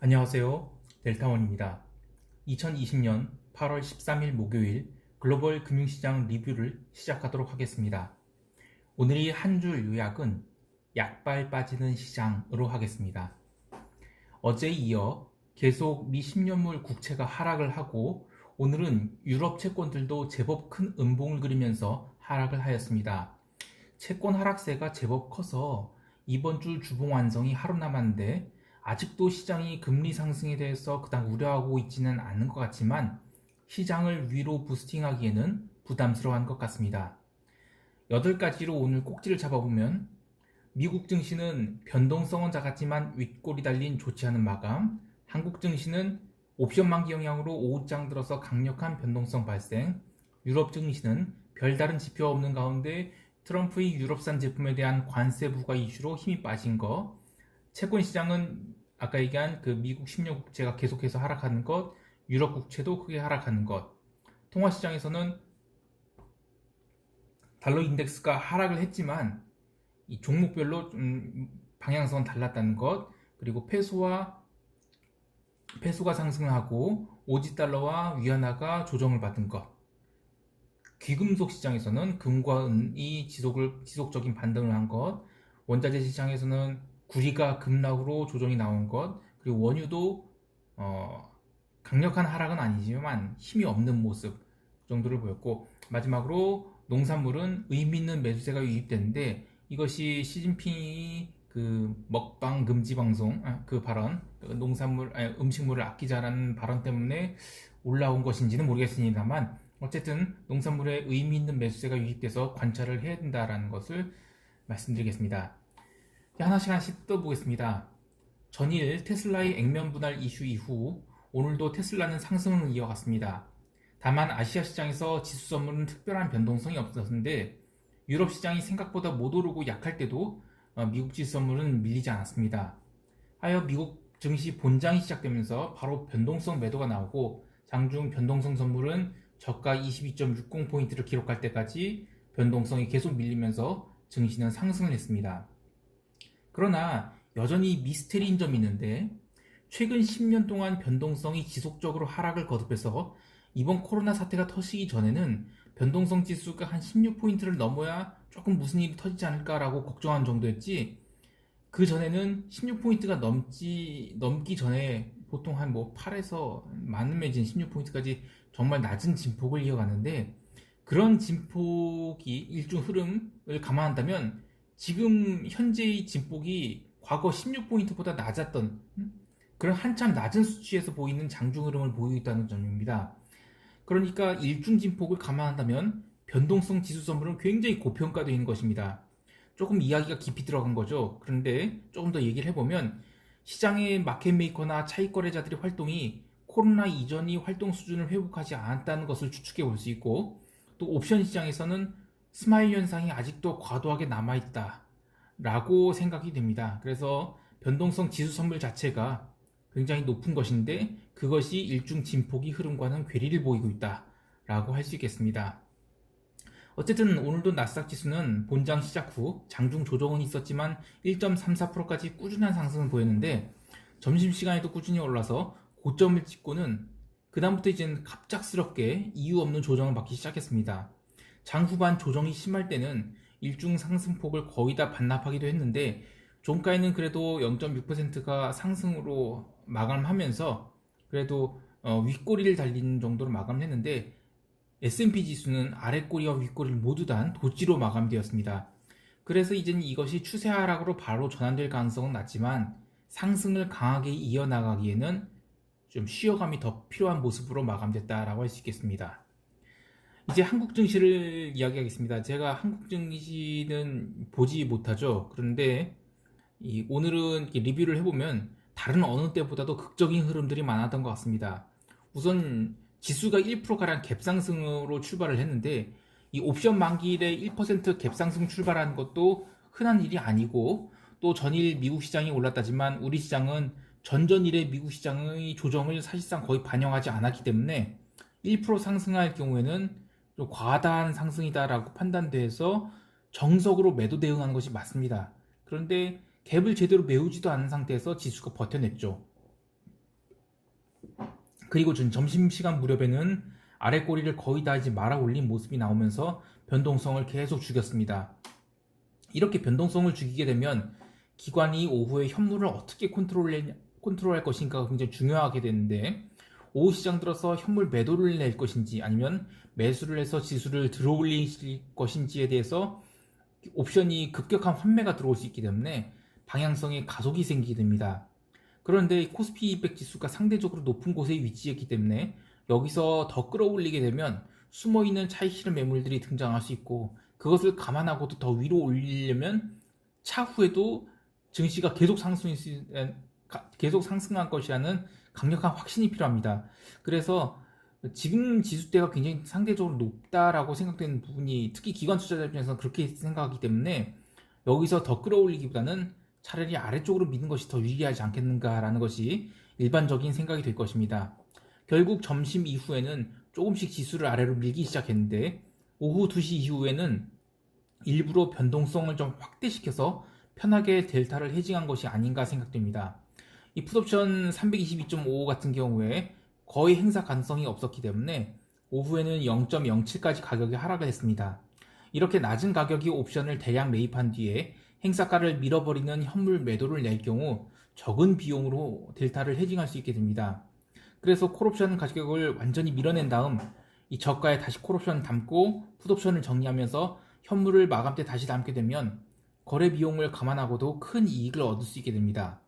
안녕하세요. 델타원입니다. 2020년 8월 13일 목요일 글로벌 금융시장 리뷰를 시작하도록 하겠습니다. 오늘이 한 줄 요약은 약발 빠지는 시장으로 하겠습니다. 어제에 이어 계속 미 10년물 국채가 하락을 하고 오늘은 유럽 채권들도 제법 큰 음봉을 그리면서 하락을 하였습니다. 채권 하락세가 제법 커서 이번 주 주봉 완성이 하루 남았는데 아직도 시장이 금리 상승에 대해서 그닥 우려하고 있지는 않는 것 같지만 시장을 위로 부스팅하기에는 부담스러운 것 같습니다. 8가지로 오늘 꼭지를 잡아보면 미국 증시는 변동성은 작았지만 윗골이 달린 좋지 않은 마감, 한국 증시는 옵션 만기 영향으로 오후장 들어서 강력한 변동성 발생, 유럽 증시는 별다른 지표 없는 가운데 트럼프의 유럽산 제품에 대한 관세 부과 이슈로 힘이 빠진 것, 채권 시장은 아까 얘기한 그 미국 10년 국채가 계속해서 하락하는 것, 유럽 국채도 크게 하락하는 것, 통화 시장에서는 달러 인덱스가 하락을 했지만 이 종목별로 좀 방향성은 달랐다는 것, 그리고 페소가 상승하고 오지 달러와 위안화가 조정을 받은 것, 귀금속 시장에서는 금과 은이 지속적인 반등을 한 것, 원자재 시장에서는 구리가 급락으로 조정이 나온 것, 그리고 원유도 강력한 하락은 아니지만 힘이 없는 모습 정도를 보였고, 마지막으로 농산물은 의미 있는 매수세가 유입되는데 이것이 시진핑이 그 먹방 금지 방송 그 발언, 음식물을 아끼자라는 발언 때문에 올라온 것인지는 모르겠습니다만 어쨌든 농산물에 의미 있는 매수세가 유입돼서 관찰을 해야 된다라는 것을 말씀드리겠습니다. 하나씩 뜯어보겠습니다. 전일 테슬라의 액면 분할 이슈 이후 오늘도 테슬라는 상승을 이어갔습니다. 다만 아시아 시장에서 지수 선물은 특별한 변동성이 없었는데 유럽 시장이 생각보다 못 오르고 약할 때도 미국 지수 선물은 밀리지 않았습니다. 하여 미국 증시 본장이 시작되면서 바로 변동성 매도가 나오고 장중 변동성 선물은 저가 22.60포인트를 기록할 때까지 변동성이 계속 밀리면서 증시는 상승을 했습니다. 그러나 여전히 미스테리인 점이 있는데 최근 10년 동안 변동성이 지속적으로 하락을 거듭해서 이번 코로나 사태가 터지기 전에는 변동성 지수가 한 16포인트를 넘어야 조금 무슨 일이 터지지 않을까라고 걱정한 정도였지, 그 전에는 16포인트가 넘기 전에 보통 한 8에서 많으면 16포인트까지 정말 낮은 진폭을 이어갔는데, 그런 진폭이 일중 흐름을 감안한다면 지금 현재의 진폭이 과거 16포인트보다 낮았던 그런 한참 낮은 수치에서 보이는 장중 흐름을 보이고 있다는 점입니다. 그러니까 일중 진폭을 감안한다면 변동성 지수 선물은 굉장히 고평가되어 있는 것입니다. 조금 이야기가 깊이 들어간 거죠. 그런데 조금 더 얘기를 해보면 시장의 마켓메이커나 차익거래자들의 활동이 코로나 이전의 활동 수준을 회복하지 않았다는 것을 추측해 볼 수 있고, 또 옵션 시장에서는 스마일 현상이 아직도 과도하게 남아있다 라고 생각이 됩니다. 그래서 변동성 지수 선물 자체가 굉장히 높은 것인데 그것이 일중 진폭이 흐름과는 괴리를 보이고 있다 라고 할 수 있겠습니다. 어쨌든 오늘도 나스닥 지수는 본장 시작 후 장중 조정은 있었지만 1.34%까지 꾸준한 상승을 보였는데 점심시간에도 꾸준히 올라서 고점을 찍고는 그 다음부터 이제는 갑작스럽게 이유 없는 조정을 받기 시작했습니다. 장 후반 조정이 심할 때는 일중 상승폭을 거의 다 반납하기도 했는데 종가에는 그래도 0.6%가 상승으로 마감하면서 그래도 윗꼬리를 달리는 정도로 마감을 했는데 S&P 지수는 아랫꼬리와 윗꼬리를 모두 다 도지로 마감되었습니다. 그래서 이제는 이것이 추세 하락으로 바로 전환될 가능성은 낮지만 상승을 강하게 이어나가기에는 좀 쉬어감이 더 필요한 모습으로 마감됐다라고 할 수 있겠습니다. 이제 한국 증시를 이야기하겠습니다. 제가 한국 증시는 보지 못하죠. 그런데 오늘은 리뷰를 해보면 다른 어느 때보다도 극적인 흐름들이 많았던 것 같습니다. 우선 지수가 1%가량 갭상승으로 출발을 했는데 이 옵션 만기일에 1% 갭상승 출발하는 것도 흔한 일이 아니고, 또 전일 미국 시장이 올랐다지만 우리 시장은 전전일의 미국 시장의 조정을 사실상 거의 반영하지 않았기 때문에 1% 상승할 경우에는 좀 과다한 상승이다라고 판단돼서 정석으로 매도 대응하는 것이 맞습니다. 그런데 갭을 제대로 메우지도 않은 상태에서 지수가 버텨냈죠. 그리고 점심시간 무렵에는 아래 꼬리를 거의 다 이제 말아 올린 모습이 나오면서 변동성을 계속 죽였습니다. 이렇게 변동성을 죽이게 되면 기관이 오후에 현물을 어떻게 컨트롤할 것인가가 굉장히 중요하게 되는데, 오후 시장 들어서 현물 매도를 낼 것인지 아니면 매수를 해서 지수를 들어올릴 것인지에 대해서 옵션이 급격한 환매가 들어올 수 있기 때문에 방향성에 가속이 생기게 됩니다. 그런데 코스피 200 지수가 상대적으로 높은 곳에 위치했기 때문에 여기서 더 끌어올리게 되면 숨어있는 차익 실현 매물들이 등장할 수 있고, 그것을 감안하고도 더 위로 올리려면 차후에도 증시가 계속 상승할 것이라는 강력한 확신이 필요합니다. 그래서 지금 지수대가 굉장히 상대적으로 높다라고 생각되는 부분이, 특히 기관 투자자 입장에서는 그렇게 생각하기 때문에 여기서 더 끌어올리기보다는 차라리 아래쪽으로 미는 것이 더 유리하지 않겠는가라는 것이 일반적인 생각이 될 것입니다. 결국 점심 이후에는 조금씩 지수를 아래로 밀기 시작했는데, 오후 2시 이후에는 일부러 변동성을 좀 확대시켜서 편하게 델타를 해징한 것이 아닌가 생각됩니다. 이 풋옵션 322.55 같은 경우에 거의 행사 가능성이 없었기 때문에 오후에는 0.07까지 가격이 하락을 했습니다. 이렇게 낮은 가격이 옵션을 대량 매입한 뒤에 행사가를 밀어버리는 현물 매도를 낼 경우 적은 비용으로 델타를 해징할 수 있게 됩니다. 그래서 콜옵션 가격을 완전히 밀어낸 다음 이 저가에 다시 콜옵션을 담고 풋옵션을 정리하면서 현물을 마감 때 다시 담게 되면 거래 비용을 감안하고도 큰 이익을 얻을 수 있게 됩니다.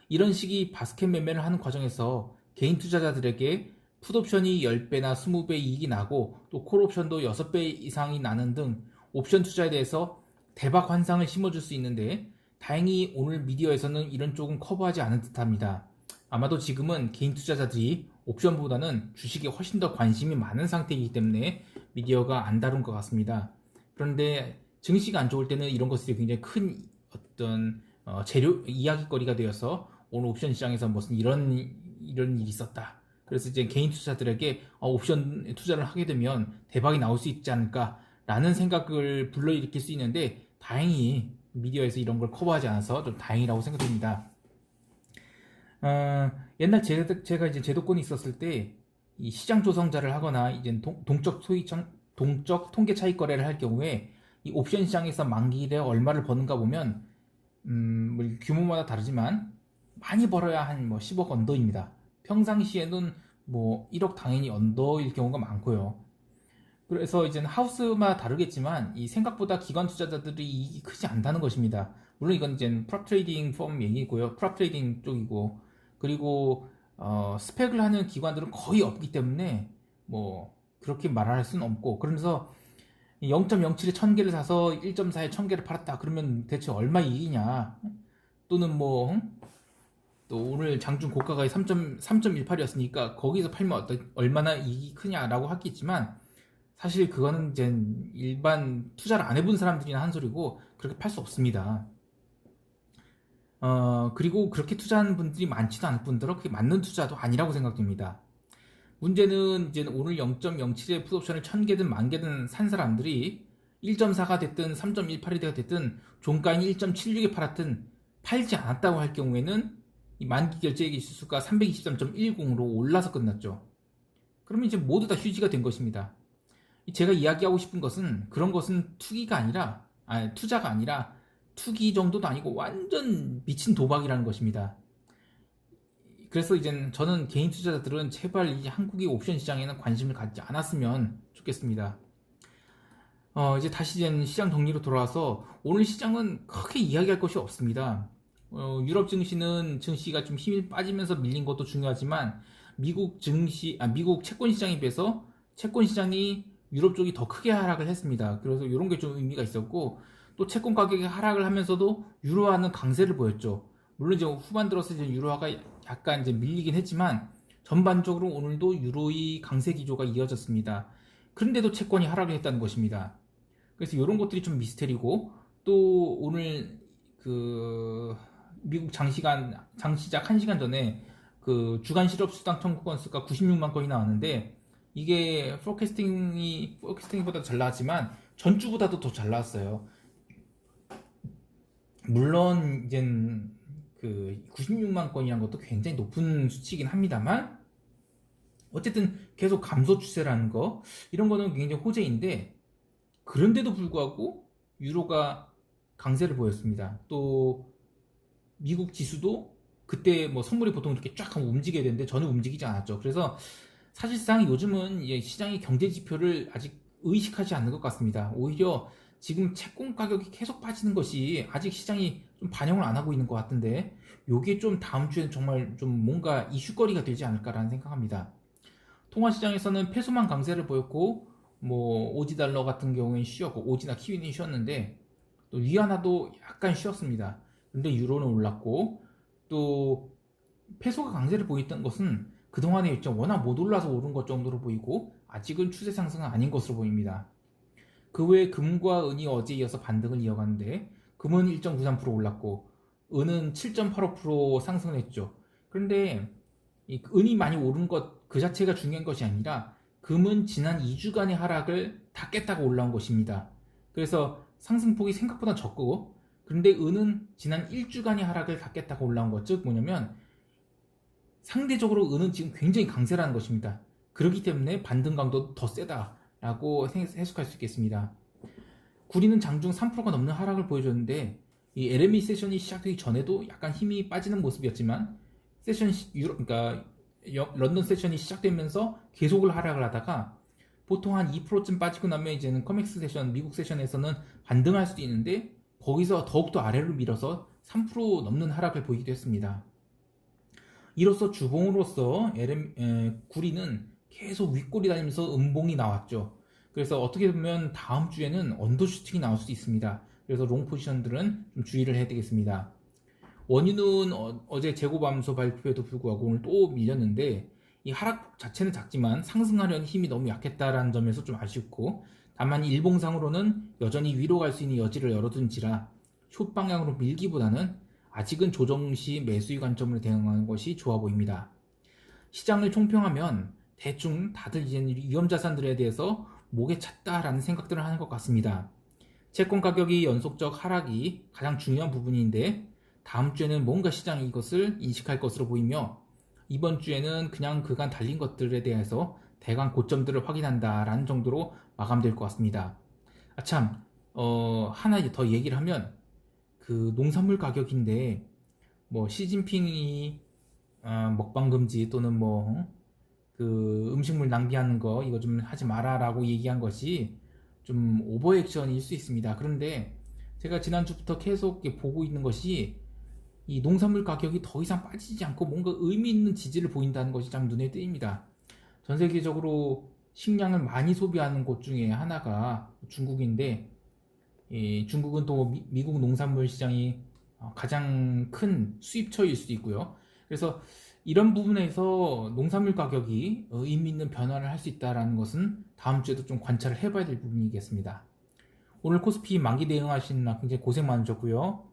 이런 식의 바스켓 매매를 하는 과정에서 개인 투자자들에게 풋옵션이 10배나 20배 이익이 나고 또 콜옵션도 6배 이상이 나는 등 옵션 투자에 대해서 대박 환상을 심어줄 수 있는데, 다행히 오늘 미디어에서는 이런 쪽은 커버하지 않은 듯합니다. 아마도 지금은 개인 투자자들이 옵션보다는 주식에 훨씬 더 관심이 많은 상태이기 때문에 미디어가 안 다룬 것 같습니다. 그런데 증시가 안 좋을 때는 이런 것들이 굉장히 큰 어떤 이야기거리가 되어서 오늘 옵션 시장에서 무슨 이런 일이 있었다. 그래서 이제 개인 투자자들에게 옵션 투자를 하게 되면 대박이 나올 수 있지 않을까라는 생각을 불러일으킬 수 있는데, 다행히 미디어에서 이런 걸 커버하지 않아서 좀 다행이라고 생각됩니다. 옛날 제가 이제 제도권이 있었을 때 이 시장 조성자를 하거나 이제 동적 통계 차익 거래를 할 경우에 이 옵션 시장에서 만기일에 얼마를 버는가 보면 뭐 규모마다 다르지만 많이 벌어야 한 뭐 10억 언더입니다. 평상시에는 뭐 1억 당연히 언더일 경우가 많고요. 그래서 이제는 하우스마다 다르겠지만 이 생각보다 기관 투자자들이 이익이 크지 않다는 것입니다. 물론 이건 이제 프랍 트레이딩 펌 얘기고요. 프랍 트레이딩 쪽이고, 그리고 스펙을 하는 기관들은 거의 없기 때문에 뭐 그렇게 말할 수는 없고, 그러면서 0.07에 1000개를 사서 1.4에 1000개를 팔았다 그러면 대체 얼마 이익이냐, 또는 뭐 또 오늘 장중 고가가 3.18이었으니까 거기서 팔면 얼마나 이익이 크냐라고 하겠지만, 사실 그거는 이제 일반 투자를 안 해본 사람들이나 한 소리고 그렇게 팔 수 없습니다. 그리고 그렇게 투자하는 분들이 많지도 않을 뿐더러 그게 맞는 투자도 아니라고 생각됩니다. 문제는 이제 오늘 0.07의 풋옵션을 1000개든 10,000개든 산 사람들이 1.4가 됐든 3.18이 됐든 종가인 1.76에 팔았든 팔지 않았다고 할 경우에는 이 만기 결제액의 지수가 323.10으로 올라서 끝났죠. 그러면 이제 모두 다 휴지가 된 것입니다. 제가 이야기하고 싶은 것은 그런 것은 투자가 아니라 투기 정도도 아니고 완전 미친 도박이라는 것입니다. 그래서 이제 저는 개인 투자자들은 제발 이 한국의 옵션 시장에는 관심을 갖지 않았으면 좋겠습니다. 이제 다시 이제 시장 정리로 돌아와서 오늘 시장은 크게 이야기할 것이 없습니다. 유럽 증시가 좀 힘이 빠지면서 밀린 것도 중요하지만 미국 채권 시장에 비해서 채권 시장이 유럽 쪽이 더 크게 하락을 했습니다. 그래서 이런 게 좀 의미가 있었고, 또 채권 가격이 하락을 하면서도 유로화는 강세를 보였죠. 물론 이제 후반 들어서 이제 유로화가 약간 이제 밀리긴 했지만 전반적으로 오늘도 유로의 강세 기조가 이어졌습니다. 그런데도 채권이 하락을 했다는 것입니다. 그래서 이런 것들이 좀 미스테리고, 또 오늘 그 미국 장시작 1시간 전에 그 주간 실업 수당 청구 건수가 96만 건이 나왔는데, 이게 포캐스팅보다 잘 나왔지만 전주보다도 더 잘 나왔어요. 물론 이젠 그 96만 건이란 것도 굉장히 높은 수치이긴 합니다만, 어쨌든 계속 감소 추세라는 거, 이런 거는 굉장히 호재인데, 그런데도 불구하고 유로가 강세를 보였습니다. 또 미국 지수도 그때 뭐 선물이 보통 이렇게 쫙 하면 움직여야 되는데 저는 움직이지 않았죠. 그래서 사실상 요즘은 시장의 경제 지표를 아직 의식하지 않는 것 같습니다. 오히려 지금 채권 가격이 계속 빠지는 것이 아직 시장이 좀 반영을 안 하고 있는 것 같은데, 요게 좀 다음 주에는 정말 좀 뭔가 이슈거리가 되지 않을까라는 생각합니다. 통화 시장에서는 페소만 강세를 보였고, 뭐 오지 달러 같은 경우에는 쉬었고, 오지나 키위는 쉬었는데 또 위안화도 약간 쉬었습니다. 근데 유로는 올랐고, 또 페소가 강세를 보였던 것은 그동안에 일정 워낙 못 올라서 오른 것 정도로 보이고, 아직은 추세 상승은 아닌 것으로 보입니다. 그 외에 금과 은이 어제 이어서 반등을 이어가는데, 금은 1.93% 올랐고 은은 7.85% 상승을 했죠. 그런데 이 은이 많이 오른 것 그 자체가 중요한 것이 아니라, 금은 지난 2주간의 하락을 다 깼다고 올라온 것입니다. 그래서 상승폭이 생각보다 적고, 그런데 은은 지난 1주간의 하락을 다 깼다고 올라온 것, 즉 뭐냐면 상대적으로 은은 지금 굉장히 강세라는 것입니다. 그렇기 때문에 반등 강도도 더 세다라고 해석할 수 있겠습니다. 구리는 장중 3%가 넘는 하락을 보여줬는데, 이 LME 세션이 시작되기 전에도 약간 힘이 빠지는 모습이었지만, 그러니까 런던 세션이 시작되면서 계속을 하락을 하다가 보통 한 2%쯤 빠지고 나면 이제는 커맥스 세션, 미국 세션에서는 반등할 수도 있는데, 거기서 더욱더 아래로 밀어서 3% 넘는 하락을 보이기도 했습니다. 이로써 주봉으로서 구리는 계속 윗골이 다니면서 음봉이 나왔죠. 그래서 어떻게 보면 다음 주에는 언더슈팅이 나올 수도 있습니다. 그래서 롱 포지션들은 좀 주의를 해야 되겠습니다. 원유는 어제 재고감소 발표에도 불구하고 오늘 또 밀렸는데, 이 하락폭 자체는 작지만 상승하려는 힘이 너무 약했다라는 점에서 좀 아쉽고, 다만 일봉상으로는 여전히 위로 갈 수 있는 여지를 열어둔지라 숏 방향으로 밀기보다는 아직은 조정 시 매수의 관점으로 대응하는 것이 좋아 보입니다. 시장을 총평하면 대충 다들 이제 위험 자산들에 대해서 목에 찼다라는 생각들을 하는 것 같습니다. 채권 가격이 연속적 하락이 가장 중요한 부분인데, 다음 주에는 뭔가 시장이 이것을 인식할 것으로 보이며, 이번 주에는 그냥 그간 달린 것들에 대해서 대강 고점들을 확인한다라는 정도로 마감될 것 같습니다. 아참, 하나 더 얘기를 하면, 그 농산물 가격인데, 뭐 시진핑이 먹방 금지 또는 뭐 그 음식물 낭비하는 거 이거 좀 하지 마라라고 얘기한 것이 좀 오버액션일 수 있습니다. 그런데 제가 지난주부터 계속 보고 있는 것이, 이 농산물 가격이 더 이상 빠지지 않고 뭔가 의미 있는 지지를 보인다는 것이 참 눈에 띄입니다. 전 세계적으로 식량을 많이 소비하는 곳 중에 하나가 중국인데, 중국은 또 미국 농산물 시장이 가장 큰 수입처일 수도 있고요. 그래서 이런 부분에서 농산물 가격이 의미 있는 변화를 할 수 있다는 것은 다음 주에도 좀 관찰을 해봐야 될 부분이겠습니다. 오늘 코스피 만기 대응하신 굉장히 고생 많으셨고요.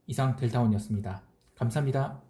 이상 델타원이었습니다. 감사합니다.